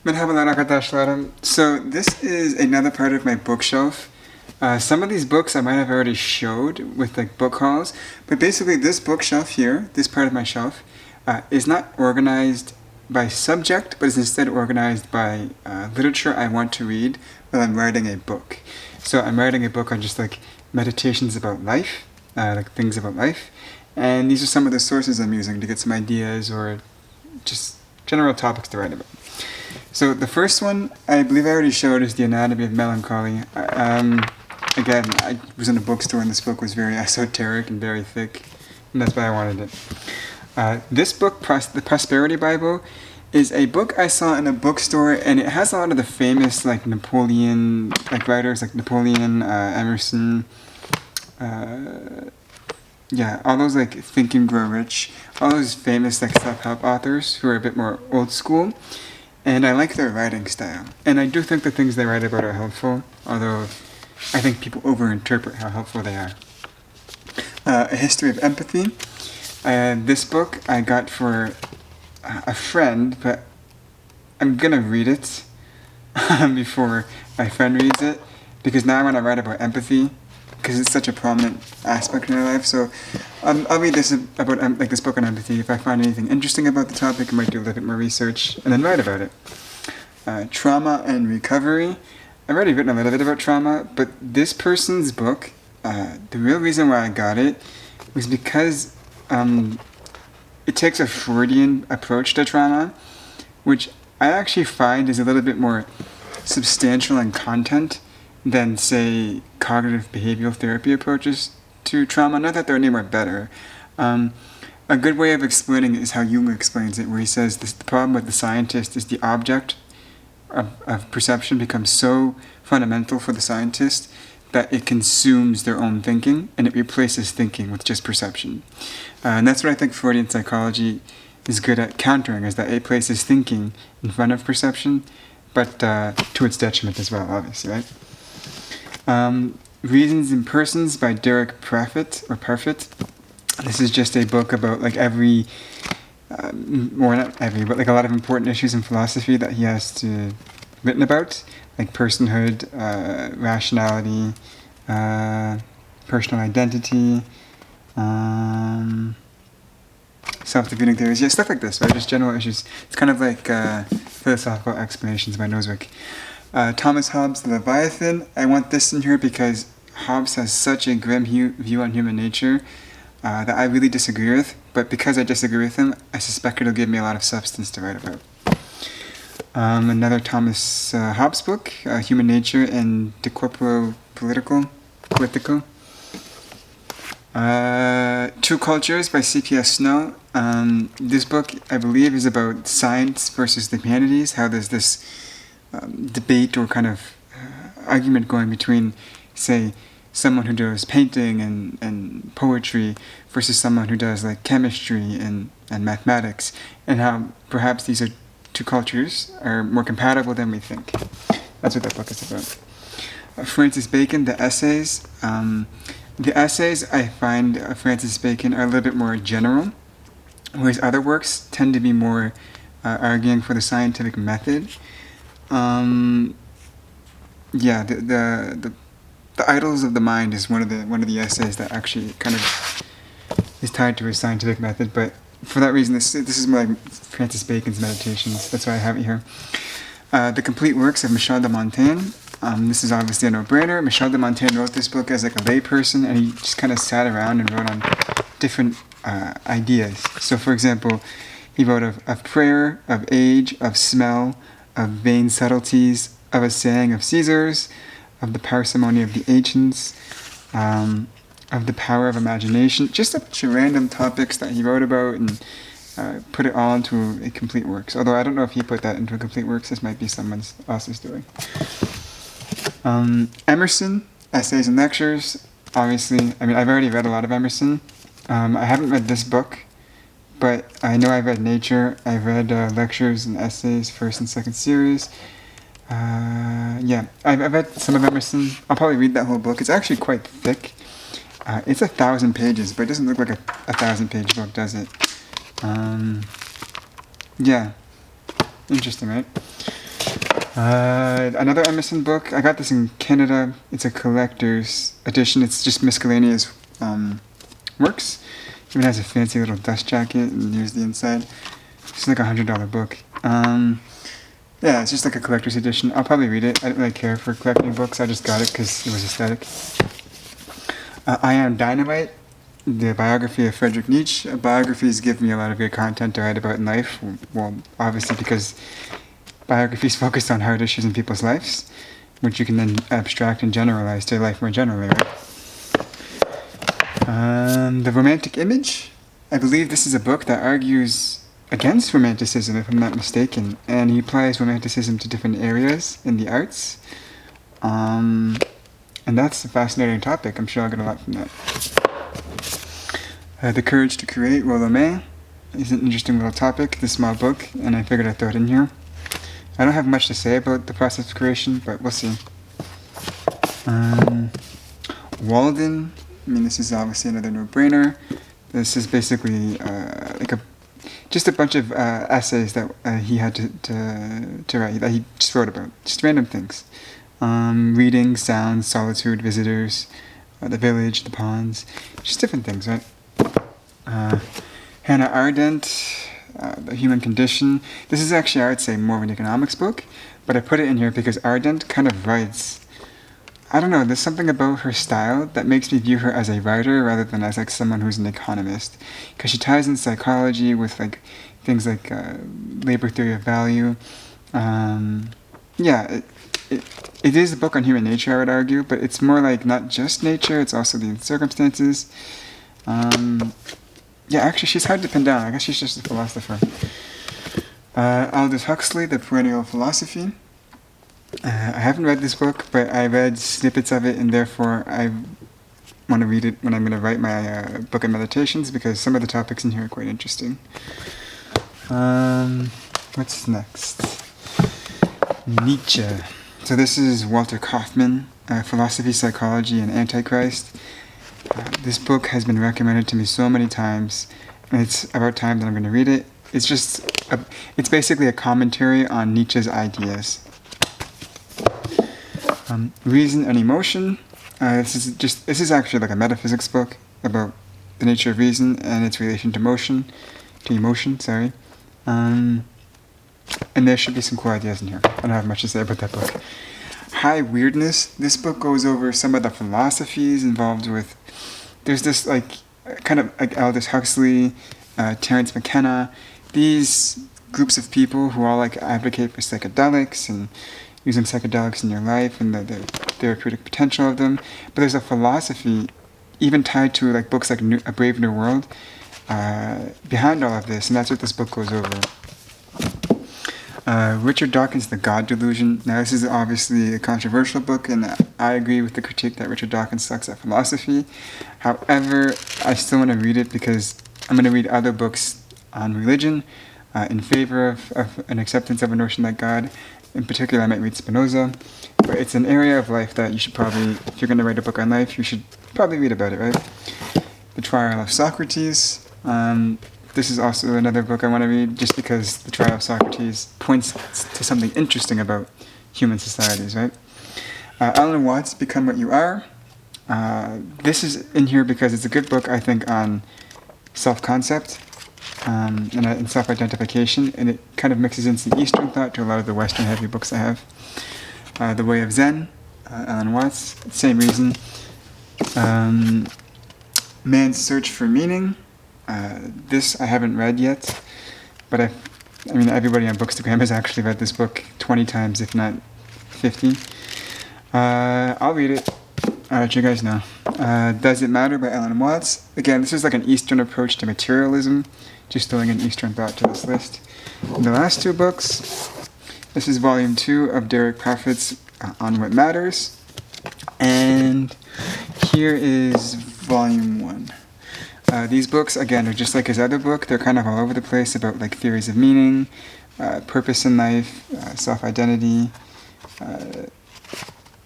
Merhabalar arkadaşlarım. So this is another part of my bookshelf. Some of these books I might have already showed with like book hauls, but basically this bookshelf here, this part of my shelf, is not organized by subject, but is instead organized by literature I want to read while I'm writing a book. So I'm writing a book on just like meditations about life, like things about life, and these are some of the sources I'm using to get some ideas or just general topics to write about. So the first one, I believe I already showed, is the Anatomy of Melancholy. Again, I was in a bookstore and this book was very esoteric and very thick, and that's why I wanted it. This book, the Prosperity Bible, is a book I saw in a bookstore, and it has a lot of the famous like Napoleon, like writers like Napoleon, Emerson, all those like Think and Grow Rich, all those famous like self-help authors who are a bit more old school. And I like their writing style. And I do think the things they write about are helpful, although I think people overinterpret how helpful they are. A History of Empathy. This book I got for a friend, but I'm gonna read it before my friend reads it, because now I want to write about empathy, because it's such a prominent aspect in our life. So I'll read this about like this book on empathy. If I find anything interesting about the topic, I might do a little bit more research and then write about it. Trauma and Recovery. I've already written a little bit about trauma, but this person's book, the real reason why I got it was because it takes a Freudian approach to trauma, which I actually find is a little bit more substantial in content than, say, cognitive behavioral therapy approaches to trauma. Not that they're any more better. A good way of explaining it is how Jung explains it, where he says the problem with the scientist is the object of perception becomes so fundamental for the scientist that it consumes their own thinking, and it replaces thinking with just perception. And that's what I think Freudian psychology is good at countering, is that it places thinking in front of perception, but to its detriment as well, obviously, right? Reasons and Persons by Derek Proffitt. This is just a book about like not every, but like a lot of important issues in philosophy that he has written about, like personhood, rationality, personal identity, self-defeating theories, stuff like this, right? Just general issues. It's kind of like philosophical explanations by Noswick. Thomas Hobbes' The Leviathan. I want this in here because Hobbes has such a grim view on human nature that I really disagree with, but because I disagree with him, I suspect it'll give me a lot of substance to write about. Another Thomas Hobbes book, Human Nature and De Corpore Politico. Two Cultures by C.P.S. Snow. This book, I believe, is about science versus the humanities, how there's this debate or kind of argument going between, say, someone who does painting and poetry versus someone who does like chemistry and mathematics, and how perhaps these two cultures are more compatible than we think. That's what that book is about. Francis Bacon, The Essays. The essays I find of Francis Bacon are a little bit more general, whereas other works tend to be more arguing for the scientific method. The Idols of the Mind is one of the essays that actually kind of is tied to a scientific method, but for that reason, this is more like Francis Bacon's Meditations. That's why I have it here. The Complete Works of Michel de Montaigne. This is obviously a no-brainer. Michel de Montaigne wrote this book as like a layperson, and he just kind of sat around and wrote on different ideas. So, for example, he wrote of prayer, of age, of smell, of vain subtleties, of a saying of Caesar's, of the parsimony of the ancients, of the power of imagination, just a bunch of random topics that he wrote about and put it all into a complete works. Although I don't know if he put that into a complete works, this might be someone else's doing. Emerson, Essays and Lectures. Obviously, I mean, I've already read a lot of Emerson. I haven't read this book, but I know I've read Nature. I've read Lectures and Essays, first and second series. I've read some of Emerson. I'll probably read that whole book. It's actually quite thick. It's 1,000 pages, but it doesn't look like a 1,000-page book, does it? Interesting, right? Another Emerson book. I got this in Canada. It's a collector's edition. It's just miscellaneous works. Even has a fancy little dust jacket, and here's the inside. It's like $100 book. Yeah, it's just like a collector's edition. I'll probably read it. I don't really care for collecting books. I just got it because it was aesthetic. I Am Dynamite, the biography of Frederick Nietzsche. Biographies give me a lot of good content to write about in life. Well, obviously because biographies focus on hard issues in people's lives, which you can then abstract and generalize to life more generally, right? The Romantic Image. I believe this is a book that argues against Romanticism, if I'm not mistaken, and he applies Romanticism to different areas in the arts. And that's a fascinating topic. I'm sure I'll get a lot from that. The Courage to Create, Rollo is an interesting little topic, this small book, and I figured I'd throw it in here. I don't have much to say about the process of creation, but we'll see. Walden. I mean, this is obviously another no-brainer. This is basically just a bunch of essays that he had to write, that he just wrote about. Just random things. Reading, sounds, solitude, visitors, the village, the ponds. Just different things, right? Hannah Arendt, The Human Condition. This is actually, I would say, more of an economics book, but I put it in here because Arendt kind of writes, I don't know, there's something about her style that makes me view her as a writer rather than as like someone who's an economist, because she ties in psychology with like things like labor theory of value. It is a book on human nature, I would argue, but it's more like not just nature, it's also the circumstances. Actually, she's hard to pin down. I guess she's just a philosopher. Aldous Huxley, The Perennial Philosophy. I haven't read this book, but I read snippets of it, and therefore I want to read it when I'm going to write my book of meditations, because some of the topics in here are quite interesting. What's next? Nietzsche. So this is Walter Kaufmann, Philosophy, Psychology, and Antichrist. This book has been recommended to me so many times, and it's about time that I'm going to read it. It's basically a commentary on Nietzsche's ideas. Reason and Emotion. This is actually like a metaphysics book about the nature of reason and its relation to emotion. And there should be some cool ideas in here. I don't have much to say about that book. High Weirdness. This book goes over some of the philosophies involved with. There's this kind of like Aldous Huxley, Terence McKenna. These groups of people who all like advocate for psychedelics and using psychedelics in your life and the therapeutic potential of them. But there's a philosophy, even tied to like books like A Brave New World, behind all of this, and that's what this book goes over. Richard Dawkins' The God Delusion. Now this is obviously a controversial book, and I agree with the critique that Richard Dawkins sucks at philosophy. However, I still want to read it because I'm going to read other books on religion in favor of an acceptance of a notion like God. In particular, I might read Spinoza, but it's an area of life that you should probably, if you're going to write a book on life, you should probably read about it, right? The Trial of Socrates. This is also another book I want to read, just because the Trial of Socrates points to something interesting about human societies, right? Alan Watts' Become What You Are. This is in here because it's a good book, I think, on self-concept and self-identification, and it kind of mixes in some Eastern thought to a lot of the Western heavy books I have. The Way of Zen, Alan Watts, same reason. Man's Search for Meaning. This I haven't read yet, but I mean everybody on Bookstagram has actually read this book 20 times, if not 50. I'll read it. I'll let you guys know. Does It Matter by Alan Watts. Again, this is like an Eastern approach to materialism, just throwing an Eastern thought to this list. And the last two books, this is volume 2 of Derek Proffitt's On What Matters, and here is volume 1. These books, again, are just like his other book. They're kind of all over the place about like theories of meaning, purpose in life, self-identity,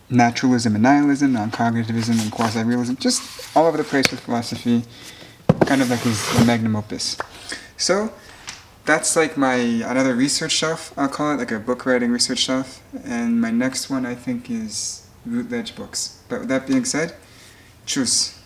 naturalism and nihilism, non-cognitivism and quasi-realism, just all over the place with philosophy, kind of like his magnum opus. So, that's like my another research shelf, I'll call it, like a book writing research shelf. And my next one I think is Routledge books. But with that being said, tschüss.